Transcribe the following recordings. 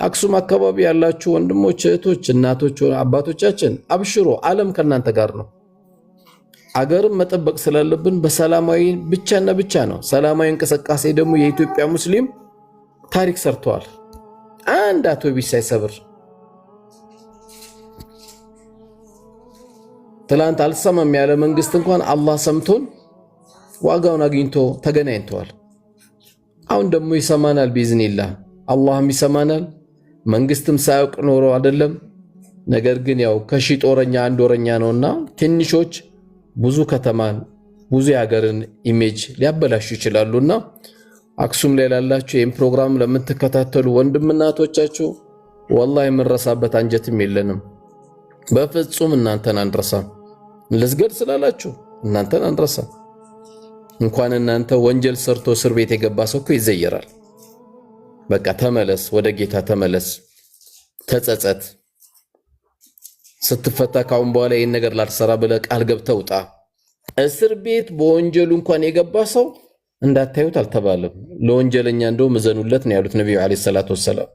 አክሱም አካባቢ ያላችሁ ወንድሞች፣ እህቶች፣ እናቶች፣ አባቶቻችን አብሽሮ ዓለም ከናንተ ጋር ነው። አገርን መጠበቅ ስላለብን በሰላማዊ ብቻና ብቻ ነው። ሰላማዊ እንቅስቃሴ ደግሞ የኢትዮጵያ ሙስሊም ታሪክ ሰርተዋል። አንድ አውቶቢስ ሳይሰብር ትላንት አልሰማም ያለ መንግስት እንኳን አላህ ሰምቶን ዋጋውን አግኝቶ ተገናኝተዋል። አሁን ደግሞ ይሰማናል ቢዝኒላህ፣ አላህም ይሰማናል። መንግስትም ሳያውቅ ኖሮ አይደለም። ነገር ግን ያው ከሺ ጦረኛ አንድ ወረኛ ነውና ትንሾች ብዙ ከተማን ብዙ የሀገርን ኢሜጅ ሊያበላሹ ይችላሉና አክሱም ላይ ላላችሁ ይህን ፕሮግራም ለምትከታተሉ ወንድምናቶቻችሁ ወላሂ የምንረሳበት አንጀትም የለንም። በፍጹም እናንተን አንረሳም። ልስገድ ስላላችሁ እናንተን አንረሳም። እንኳን እናንተ ወንጀል ሰርቶ እስር ቤት የገባ ሰው እኮ ይዘየራል። በቃ ተመለስ፣ ወደ ጌታ ተመለስ፣ ተጸጸት። ስትፈታ ካሁን በኋላ ይህን ነገር ላልሰራ ብለህ ቃል ገብተህ ውጣ። እስር ቤት በወንጀሉ እንኳን የገባ ሰው እንዳታዩት አልተባለም። ለወንጀለኛ እንደው ምዘኑለት ነው ያሉት ነብዩ አለይሂ ሰላቱ ወሰለም።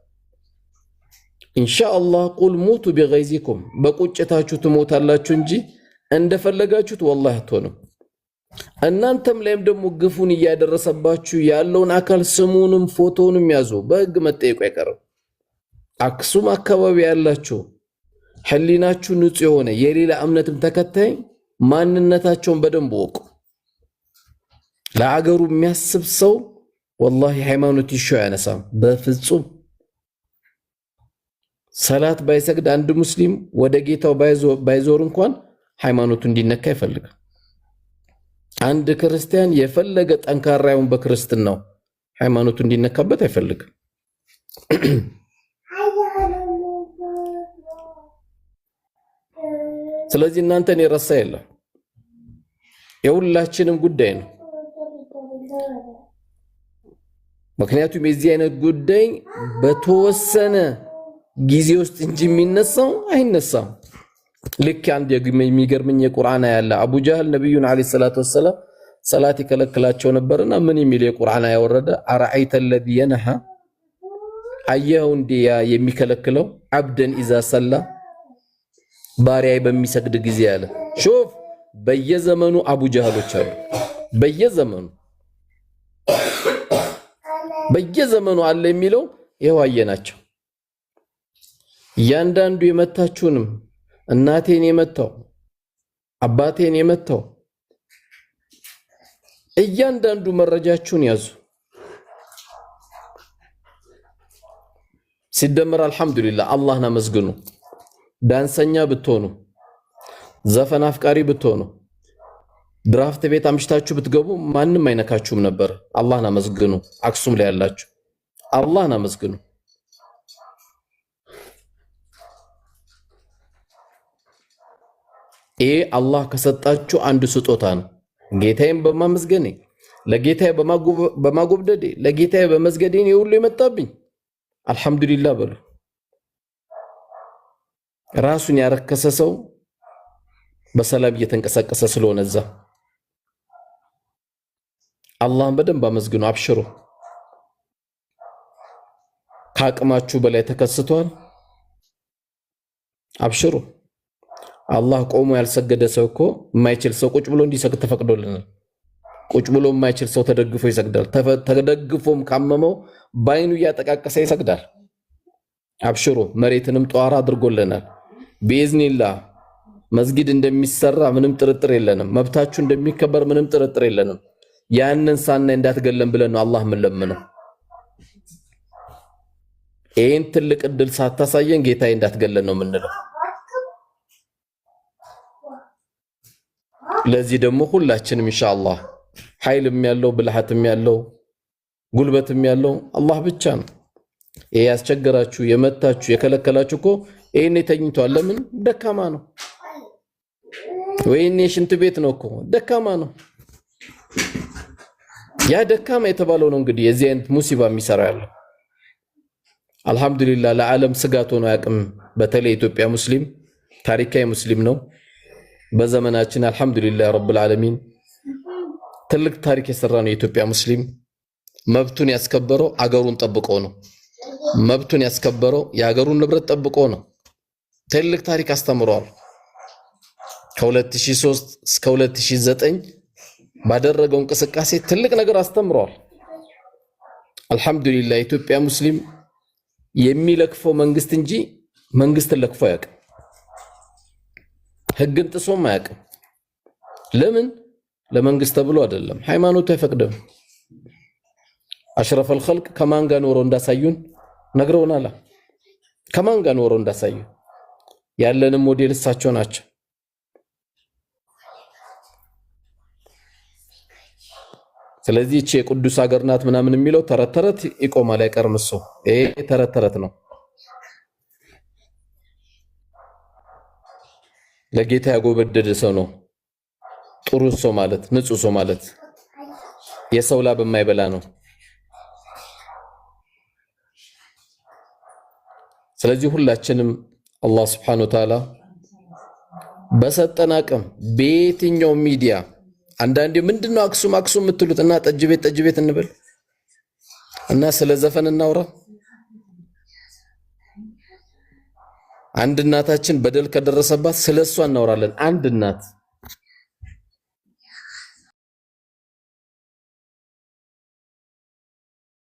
ኢንሻአላህ ቁል ሙቱ ቢገይዚኩም፣ በቁጭታችሁ ትሞታላችሁ እንጂ እንደፈለጋችሁት ወላሂ አትሆንም። እናንተም ላይም ደግሞ ግፉን እያደረሰባችሁ ያለውን አካል ስሙንም ፎቶውንም ያዙ፣ በህግ መጠየቁ አይቀርም። አክሱም አካባቢ ያላችሁ ህሊናችሁ ንጹህ የሆነ የሌላ እምነትም ተከታይ ማንነታቸውን በደንብ ወቁ። ለአገሩ የሚያስብ ሰው ወላሂ ሃይማኖት ይሾ ያነሳም በፍጹም። ሰላት ባይሰግድ አንድ ሙስሊም ወደ ጌታው ባይዞር እንኳን ሃይማኖቱ እንዲነካ አይፈልግም። አንድ ክርስቲያን የፈለገ ጠንካራውን በክርስትናው ሃይማኖቱ እንዲነካበት አይፈልግም። ስለዚህ እናንተን የረሳ የለም፣ የሁላችንም ጉዳይ ነው። ምክንያቱም የዚህ አይነት ጉዳይ በተወሰነ ጊዜ ውስጥ እንጂ የሚነሳው አይነሳም። ልክ አንድ የሚገርመኝ የቁርአን ያለ አቡ ጀህል ነብዩን አለይሂ ሰላቱ ወሰለም ሰላት ይከለክላቸው ነበርና ምን የሚል የቁርአን ያወረደ አራአይተ الذي ينهى አየው እንዲያ የሚከለክለው አብደን ኢዛ ሰላ ባሪያይ በሚሰግድ ጊዜ ያለ ሹፍ በየዘመኑ አቡ ጀህሎች አሉ። በየዘመኑ አለ የሚለው ይሄው አየናቸው። ያንዳንዱ የመታችሁንም እናቴን የመታው አባቴን የመታው እያንዳንዱ መረጃችሁን ያዙ። ሲደመር አልহামዱሊላህ አላህን አመስግኑ። ዳንሰኛ ብትሆኑ፣ ዘፈን አፍቃሪ ብትሆኑ፣ ድራፍት ቤት አምሽታችሁ ብትገቡ ማንም አይነካችሁም ነበር። አላህን አመስግኑ። አክሱም ላይ ያላችሁ አላህን አመስግኑ። ይሄ አላህ ከሰጣችሁ አንድ ስጦታ ነው። ጌታዬን በማመስገኔ ለጌታዬ በማጎብደዴ ለጌታዬ በመስገዴ ነው ሁሉ የመጣብኝ አልহামዱሊላህ በሉ። ራሱን ያረከሰ ሰው በሰላም እየተንቀሳቀሰ ስለሆነ እዛ አላህን በደንብ አመስግኑ። አብሽሩ። ከአቅማችሁ በላይ ተከስቷል። አብሽሩ። አላህ ቆሞ ያልሰገደ ሰው እኮ የማይችል ሰው ቁጭ ብሎ እንዲሰግድ ተፈቅዶልናል። ቁጭ ብሎ የማይችል ሰው ተደግፎ ይሰግዳል። ተደግፎም ካመመው ባይኑ እያጠቃቀሰ ይሰግዳል። አብሽሩ። መሬትንም ጧራ አድርጎልናል። በኢዝኒላህ መስጊድ እንደሚሰራ ምንም ጥርጥር የለንም። መብታችሁ እንደሚከበር ምንም ጥርጥር የለንም። ያንን ሳናይ እንዳትገለን ብለን ነው አላህ ምን ለምነው። ይሄን ትልቅ እድል ሳታሳየን ጌታዬ እንዳትገለን ነው የምንለው። ለዚህ ደግሞ ሁላችንም ኢንሻአላህ ኃይልም ያለው ብልሃትም ያለው ጉልበትም ያለው አላህ ብቻ ነው። ይሄ ያስቸገራችሁ የመታችሁ የከለከላችሁ እኮ ይሄን ተኝቷል። ለምን ደካማ ነው? ወይኔ ሽንት ቤት ነው እኮ ደካማ ነው። ያ ደካማ የተባለው ነው እንግዲህ የዚህ አይነት ሙሲባ የሚሰራ ያለው። አልহামዱሊላህ ለዓለም ስጋት ሆኖ ያቅም። በተለይ ኢትዮጵያ ሙስሊም ታሪካዊ ሙስሊም ነው። በዘመናችን አልহামዱሊላህ ረብል ዓለሚን ትልቅ ታሪክ የሰራ ነው። የኢትዮጵያ ሙስሊም መብቱን ያስከበረው አገሩን ጠብቆ ነው። መብቱን ያስከበረው የሀገሩን ንብረት ጠብቆ ነው። ትልቅ ታሪክ አስተምሯል። ከ2003 እስከ 2009 ባደረገው እንቅስቃሴ ትልቅ ነገር አስተምሯል። አልহামዱሊላህ ኢትዮጵያ ሙስሊም የሚለክፈው መንግስት እንጂ መንግስትን ለክፎ አያውቅም። ህግን ጥሶም አያውቅም። ለምን? ለመንግስት ተብሎ አይደለም፣ ሃይማኖቱ አይፈቅድም። አሽረፈል ኸልቅ ከማን ጋር ኖሮ እንዳሳዩን ነግረውናል። ከማን ጋር ኖሮ እንዳሳዩ ያለንም ሞዴል እሳቸው ናቸው። ስለዚህ እቺ የቅዱስ ሀገር ናት ምናምን የሚለው ተረት ተረት ይቆማል፣ አይቀርም። እሱ ይሄ ተረት ተረት ነው። ለጌታ ያጎበደደ ሰው ነው ጥሩ ሰው ማለት፣ ንጹህ ሰው ማለት። የሰው ላብ የማይበላ ነው። ስለዚህ ሁላችንም አላህ Subhanahu Wa Ta'ala በሰጠን አቅም በየትኛው ሚዲያ አንዳንዴ ምንድነው አክሱም አክሱም የምትሉት እና ጠጅ ቤት እንበል እና ስለ ዘፈን እናውራ። አንድ እናታችን በደል ከደረሰባት ስለሷ እናወራለን። አንድ እናት